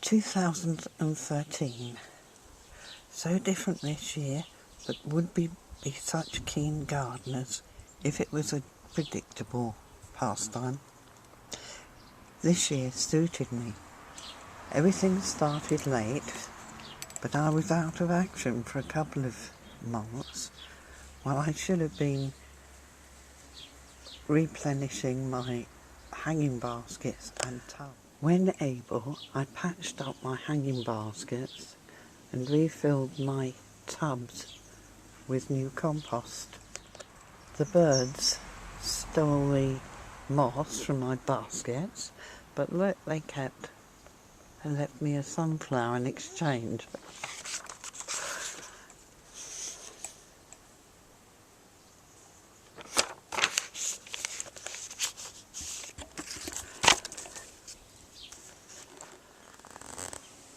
2013. So different this year, but would be such keen gardeners if it was a predictable pastime. This year suited me. Everything started late, but I was out of action for a couple of months while I should have been replenishing my hanging baskets and tub. When able, I patched up my hanging baskets and refilled my tubs with new compost. The birds stole the moss from my baskets, but look, they kept and left me a sunflower in exchange.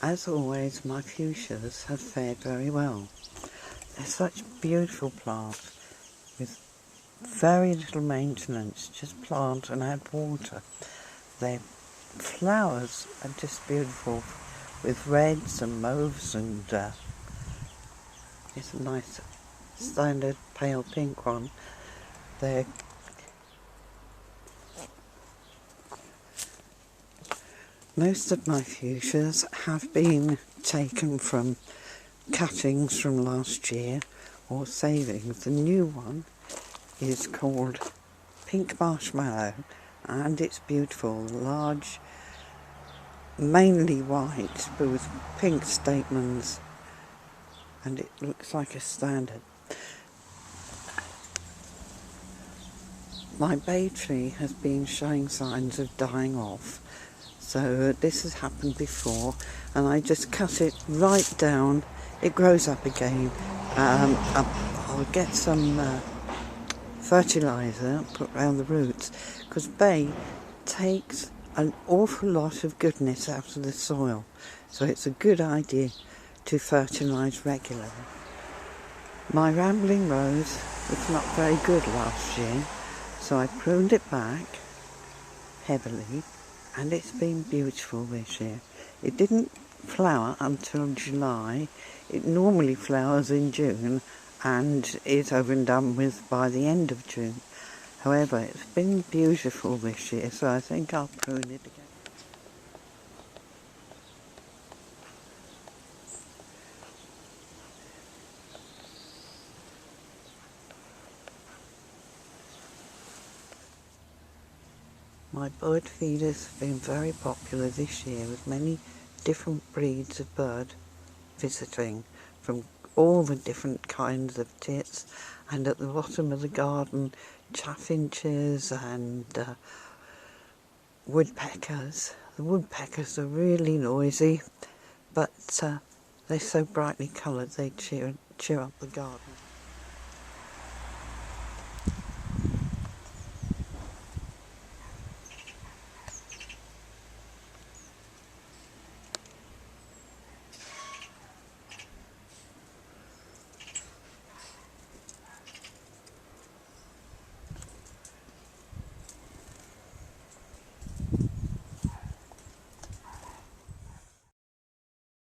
As always, my fuchsias have fared very well. They're such beautiful plants with very little maintenance, just plant and add water. Their flowers are just beautiful with reds and mauves, and it's a nice standard pale pink one. They're Most of my fuchsias have been taken from cuttings from last year or savings. The new one is called Pink Marshmallow, and it's beautiful, large, mainly white but with pink stamens, and it looks like a standard. My bay tree has been showing signs of dying off, so this has happened before, and I just cut it right down. It grows up again. I'll get some fertiliser put around the roots, because bay takes an awful lot of goodness out of the soil, so it's a good idea to fertilise regularly. My rambling rose was not very good last year, so I pruned it back heavily, and it's been beautiful this year. It didn't flower until July. It normally flowers in June and is over and done with by the end of June. However, it's been beautiful this year, so I think I'll prune it again. My bird feeders have been very popular this year, with many different breeds of bird visiting from all the different kinds of tits, and at the bottom of the garden, chaffinches and woodpeckers. The woodpeckers are really noisy, but they're so brightly coloured they cheer up the garden.